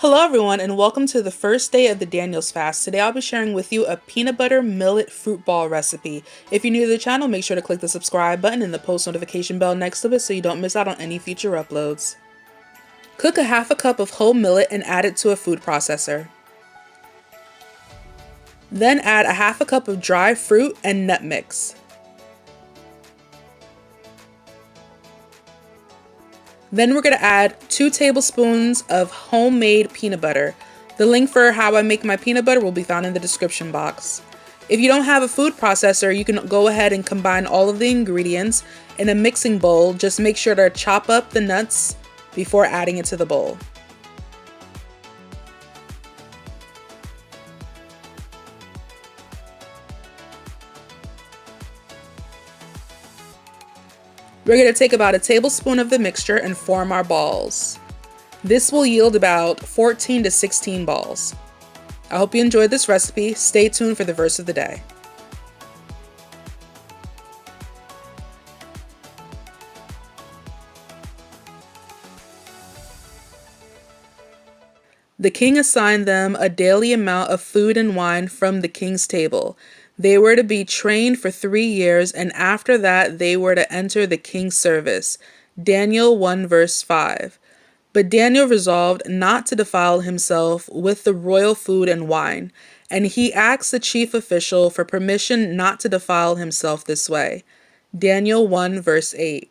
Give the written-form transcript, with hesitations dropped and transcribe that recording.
Hello everyone and welcome to the first day of the Daniel's fast. Today I'll be sharing with you a peanut butter millet fruit ball recipe. If you're new to the channel, make sure to click the subscribe button and the post notification bell next to it so you don't miss out on any future uploads. Cook a half a cup of whole millet and add it to a food processor. Then add a half a cup of dry fruit and nut mix. Then we're going to add 2 tablespoons of homemade peanut butter. The link for how I make my peanut butter will be found in the description box. If you don't have a food processor, you can go ahead and combine all of the ingredients in a mixing bowl. Just make sure to chop up the nuts before adding it to the bowl. We're going to take about a tablespoon of the mixture and form our balls. This will yield about 14 to 16 balls. I hope you enjoyed this recipe. Stay tuned for the verse of the day. The king assigned them a daily amount of food and wine from the king's table. They were to be trained for 3 years, and after that they were to enter the king's service. Daniel 1 verse 5. But Daniel resolved not to defile himself with the royal food and wine, and he asked the chief official for permission not to defile himself this way. Daniel 1 verse 8.